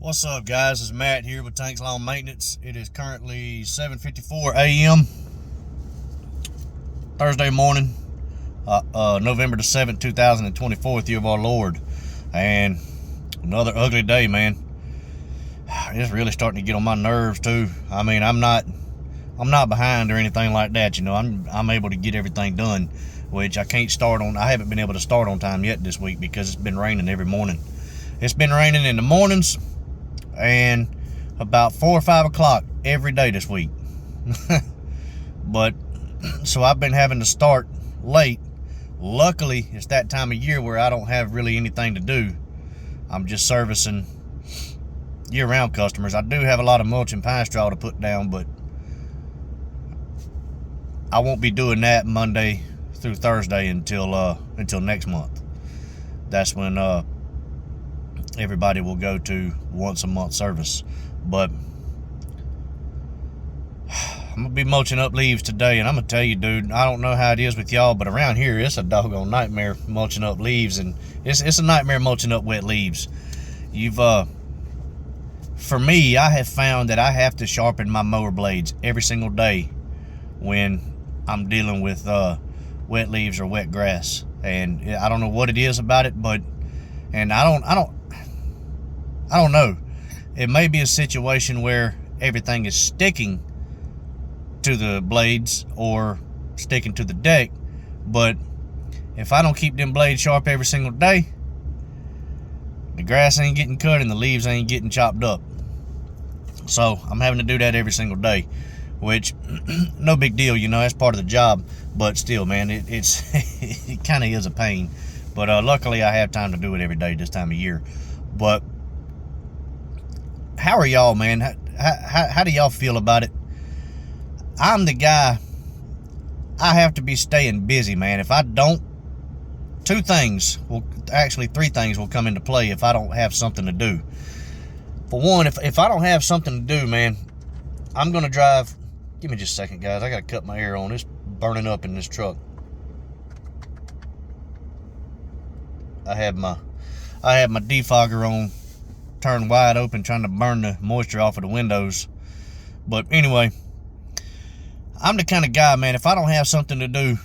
What's up, guys? It's Matt here with Tanks Lawn Maintenance. It is currently 7:54 a.m. Thursday morning, November the 7th, 2024, year of our Lord. And another ugly day, man. It's really starting to get on my nerves too. I mean, I'm not behind or anything like that. You know, I'm able to get everything done, which I haven't been able to start on time yet this week because it's been raining every morning. It's been raining in the mornings and about 4 or 5 o'clock every day this week. But so I've been having to start late. Luckily, it's that time of year where I don't have really anything to do. I'm just servicing year-round customers. I do have a lot of mulch and pine straw to put down, but I won't be doing that Monday through Thursday until next month. That's when everybody will go to once a month service. But I'm gonna be mulching up leaves today, and I'm gonna tell you, dude, I don't know how it is with y'all, but around here it's a doggone nightmare mulching up leaves, and it's a nightmare mulching up wet leaves. For me, I have found that I have to sharpen my mower blades every single day when I'm dealing with wet leaves or wet grass, and I don't know what it is about it, but I don't know. It may be a situation where everything is sticking to the blades or sticking to the deck, but if I don't keep them blades sharp every single day, the grass ain't getting cut and the leaves ain't getting chopped up. So I'm having to do that every single day, which no big deal, you know, that's part of the job, but still, man, it's it kind of is a pain. But luckily I have time to do it every day this time of year. But how are y'all, man? How do y'all feel about it? I'm the guy, I have to be staying busy, man. If I don't, three things will come into play if I don't have something to do. For one, if I don't have something to do, man, I'm gonna drive. Give me just a second, guys. I gotta cut my air on. It's burning up in this truck. I have my defogger on, turned wide open, trying to burn the moisture off of the windows. But anyway, I'm the kind of guy, man, if I don't have something to do,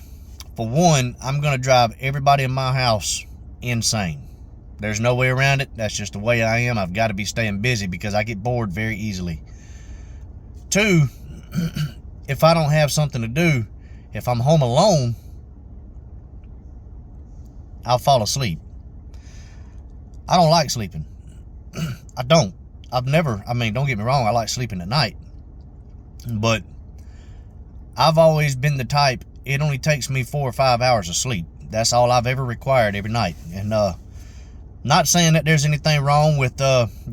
for one, I'm gonna drive everybody in my house insane. There's no way around it. That's just the way I am. I've got to be staying busy because I get bored very easily. Two, if I don't have something to do, if I'm home alone, I'll fall asleep. I don't like sleeping. I don't. Don't get me wrong, I like sleeping at night. But I've always been the type, it only takes me 4 or 5 hours of sleep. That's all I've ever required every night. And not saying that there's anything wrong with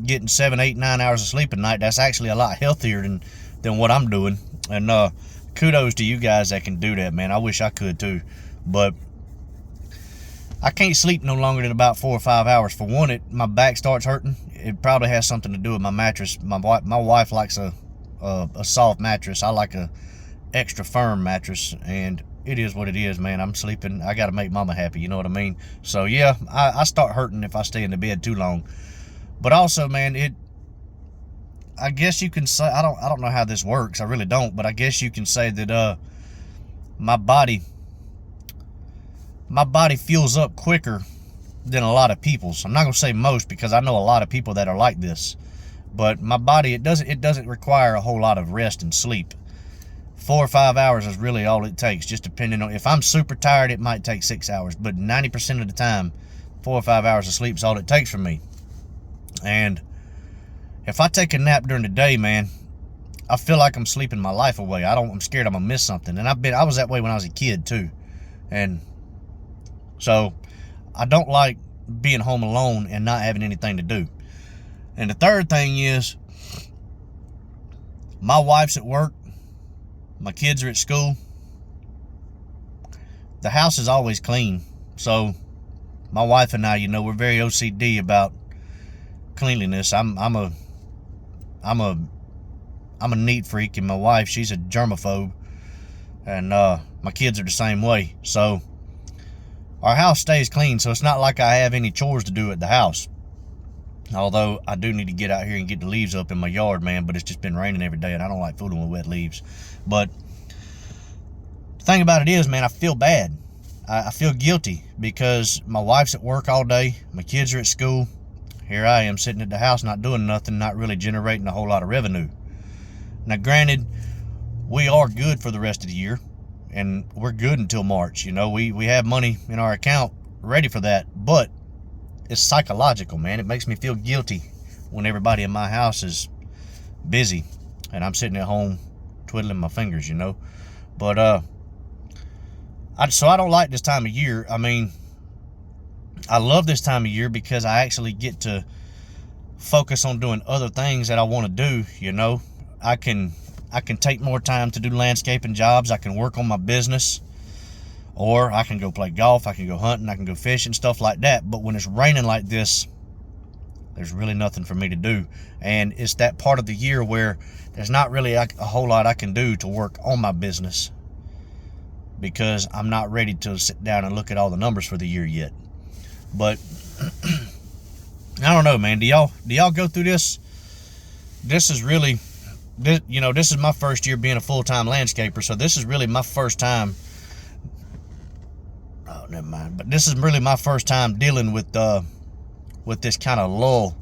getting 7, 8, 9 hours of sleep a night. That's actually a lot healthier than what I'm doing. And kudos to you guys that can do that, man. I wish I could too. But I can't sleep no longer than about 4 or 5 hours. For one, my back starts hurting. It probably has something to do with my mattress. My wife likes a soft mattress. I like a extra firm mattress, and it is what it is, man. I'm sleeping. I got to make mama happy, you know what I mean? So yeah, I start hurting if I stay in the bed too long. But also, man, I guess you can say, I don't know how this works. I really don't, but I guess you can say that my body fuels up quicker than a lot of people's. I'm not gonna say most, because I know a lot of people that are like this, but my body, it doesn't require a whole lot of rest and sleep. 4 or 5 hours is really all it takes, just depending on, if I'm super tired, it might take 6 hours, but 90% of the time, 4 or 5 hours of sleep is all it takes for me. And if I take a nap during the day, man, I feel like I'm sleeping my life away. I'm scared I'm gonna miss something. And I was that way when I was a kid too. And so I don't like being home alone and not having anything to do. And the third thing is, my wife's at work, my kids are at school, the house is always clean. So my wife and I, you know, we're very OCD about cleanliness. I'm a neat freak, and my wife, she's a germaphobe, and my kids are the same way. So our house stays clean, so it's not like I have any chores to do at the house. Although I do need to get out here and get the leaves up in my yard, man, but it's just been raining every day, and I don't like fooling with wet leaves. But the thing about it is, man, I feel bad. I feel guilty because my wife's at work all day, my kids are at school. Here I am sitting at the house not doing nothing, not really generating a whole lot of revenue. Now, granted, we are good for the rest of the year, and we're good until March. You know, we have money in our account ready for that, but it's psychological, man. It makes me feel guilty when everybody in my house is busy and I'm sitting at home twiddling my fingers, you know. But so I don't like this time of year. I mean, I love this time of year because I actually get to focus on doing other things that I want to do, you know. I can take more time to do landscaping jobs. I can work on my business, or I can go play golf, I can go hunting, I can go fishing, stuff like that. But when it's raining like this, there's really nothing for me to do. And it's that part of the year where there's not really a whole lot I can do to work on my business, because I'm not ready to sit down and look at all the numbers for the year yet. But I don't know, man. Do y'all go through this? This is really, you know, this is my first year being a full-time landscaper, so this is really my first time. Oh, never mind. But this is really my first time dealing with this kind of lull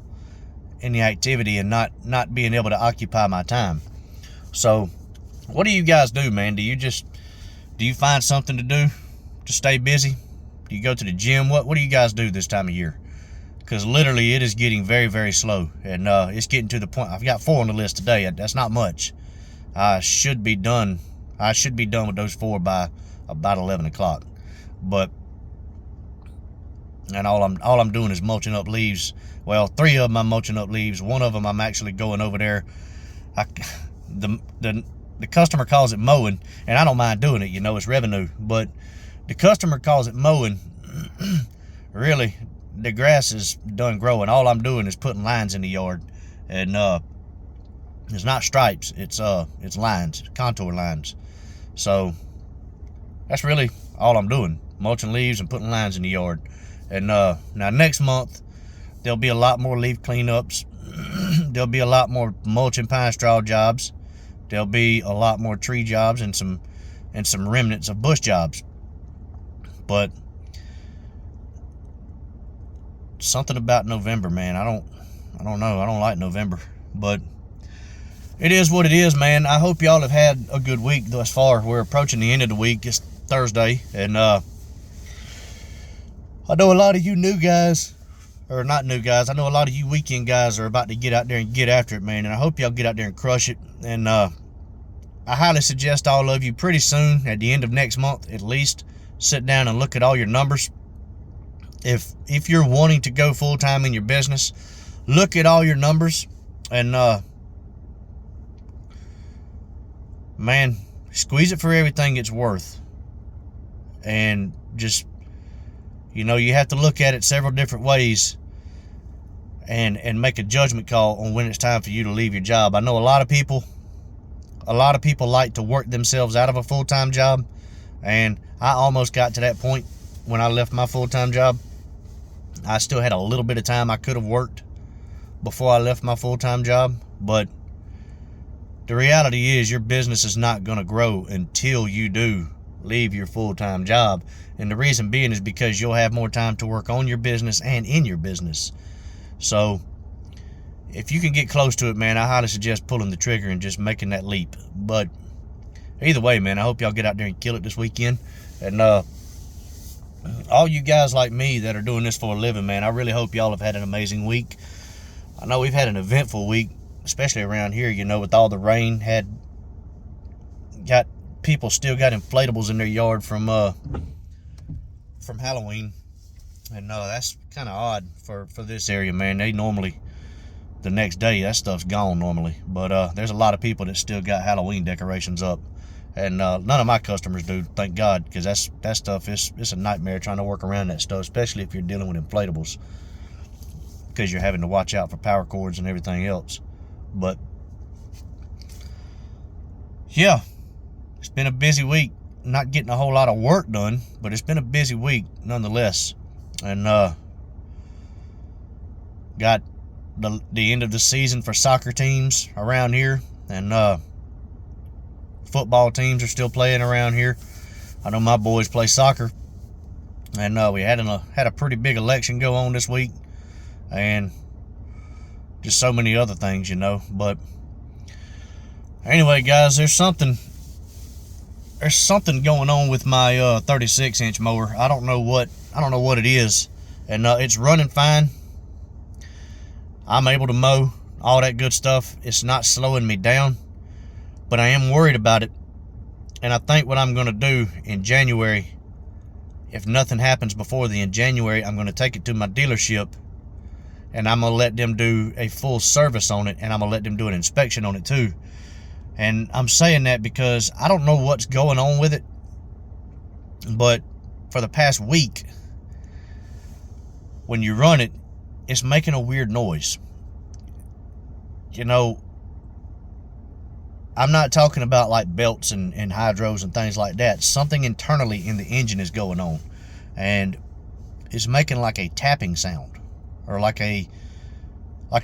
in the activity and not being able to occupy my time. So, what do you guys do, man? Do you find something to do to stay busy? Do you go to the gym? What do you guys do this time of year? Because literally it is getting very, very slow, and it's getting to the point. I've got 4 on the list today. That's not much. I should be done with those 4 by about 11 o'clock. But and all I'm doing is mulching up leaves. Well, 3 of them I'm mulching up leaves. 1 of them I'm actually going over there. The customer calls it mowing, and I don't mind doing it. You know, it's revenue. But the customer calls it mowing. Really, the grass is done growing. All I'm doing is putting lines in the yard, and it's not stripes. It's lines, contour lines. So that's really all I'm doing: mulching leaves and putting lines in the yard. And now next month there'll be a lot more leaf cleanups. There'll be a lot more mulch and pine straw jobs. There'll be a lot more tree jobs and some remnants of bush jobs. But something about November, man. I don't know. I don't like November, but it is what it is, man. I hope y'all have had a good week thus far. We're approaching the end of the week. It's Thursday, and I know a lot of you new guys, or not new guys, I know a lot of you weekend guys are about to get out there and get after it, man. And I hope y'all get out there and crush it. And I highly suggest all of you pretty soon, at the end of next month at least, sit down and look at all your numbers. If you're wanting to go full-time in your business, look at all your numbers, and man, squeeze it for everything it's worth. And just, you know, you have to look at it several different ways and make a judgment call on when it's time for you to leave your job. I know a lot of people like to work themselves out of a full-time job, and I almost got to that point when I left my full-time job. I still had a little bit of time I could have worked before I left my full-time job, but the reality is your business is not going to grow until you do leave your full-time job. And the reason being is because you'll have more time to work on your business and in your business. So if you can get close to it, man, I highly suggest pulling the trigger and just making that leap. But either way, man, I hope y'all get out there and kill it this weekend. And all you guys like me that are doing this for a living, man, I really hope y'all have had an amazing week. I know we've had an eventful week, especially around here, you know, with all the rain. People still got inflatables in their yard from Halloween. And that's kind of odd for this area, man. They normally, the next day, that stuff's gone normally. But there's a lot of people that still got Halloween decorations up. And none of my customers do, thank God, because that stuff it's a nightmare trying to work around that stuff, especially if you're dealing with inflatables, because you're having to watch out for power cords and everything else. But yeah, it's been a busy week. Not getting a whole lot of work done, but it's been a busy week nonetheless. And got the end of the season for soccer teams around here, and football teams are still playing around here. I know my boys play soccer, and we had a pretty big election go on this week, and just so many other things, you know. But anyway, guys, there's something going on with my 36-inch mower. I don't know what it is, and it's running fine. I'm able to mow all that good stuff. It's not slowing me down, but I am worried about it. And I think what I'm going to do in January, if nothing happens before the in January, I'm going to take it to my dealership, and I'm going to let them do a full service on it, and I'm going to let them do an inspection on it too. And I'm saying that because I don't know what's going on with it, but for the past week, when you run it, it's making a weird noise. You know, I'm not talking about like belts and hydros and things like that. Something internally in the engine is going on, and it's making like a tapping sound, or like a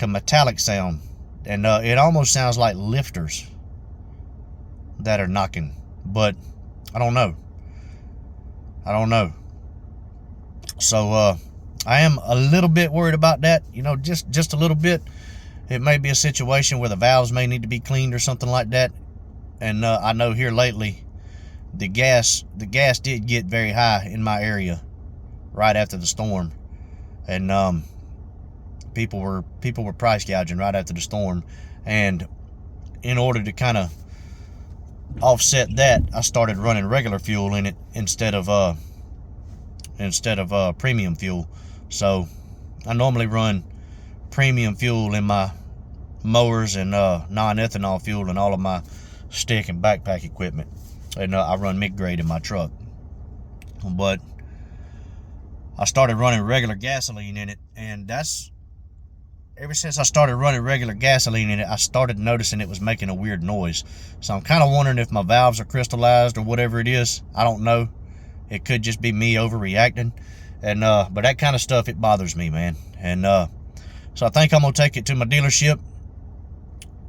metallic sound, and it almost sounds like lifters that are knocking, but I don't know. So I am a little bit worried about that, you know, just a little bit. It may be a situation where the valves may need to be cleaned or something like that. And I know here lately, the gas did get very high in my area right after the storm, and people were price gouging right after the storm. And in order to kind of offset that, I started running regular fuel in it instead of premium fuel. So I normally run premium fuel in my mowers and non-ethanol fuel in all of my stick and backpack equipment, and I run mid-grade in my truck. But I started running regular gasoline in it, and that's ever since I started running regular gasoline in it, I started noticing it was making a weird noise. So I'm kind of wondering if my valves are crystallized or whatever it is. I don't know. It could just be me overreacting. And but that kind of stuff, it bothers me, man. And so I think I'm gonna take it to my dealership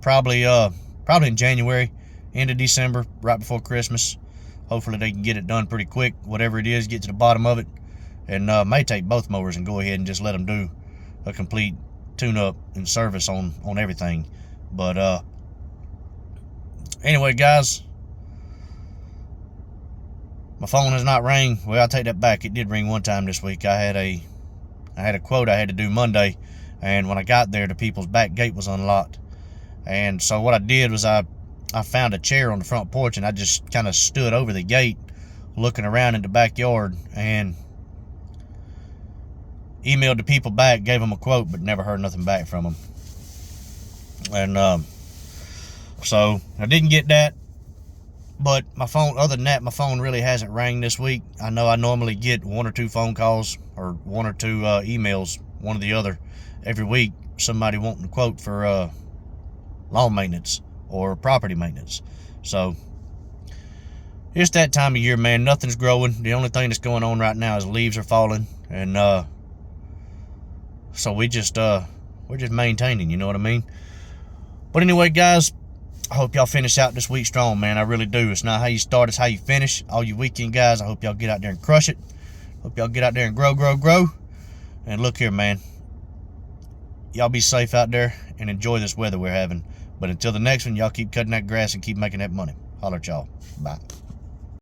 probably in January, end of December, right before Christmas. Hopefully they can get it done pretty quick, whatever it is, get to the bottom of it. And may take both mowers and go ahead and just let them do a complete tune-up and service on everything. But anyway, guys, my phone has not rang. Well, I'll take that back. It did ring one time this week. I had a quote I had to do Monday, and when I got there, the people's back gate was unlocked. And so what I did was I found a chair on the front porch, and I just kind of stood over the gate looking around in the backyard and emailed the people back, gave them a quote, but never heard nothing back from them. And so I didn't get that. But my phone, other than that, my phone really hasn't rang this week. I know I normally get one or two phone calls or one or two emails, one or the other, every week. Somebody wanting a quote for lawn maintenance or property maintenance. So it's that time of year, man. Nothing's growing. The only thing that's going on right now is leaves are falling, and so we're just maintaining. You know what I mean? But anyway, guys, I hope y'all finish out this week strong, man. I really do. It's not how you start, it's how you finish. All you weekend guys, I hope y'all get out there and crush it. Hope y'all get out there and grow. And look here, man. Y'all be safe out there and enjoy this weather we're having. But until the next one, y'all keep cutting that grass and keep making that money. Holler at y'all. Bye.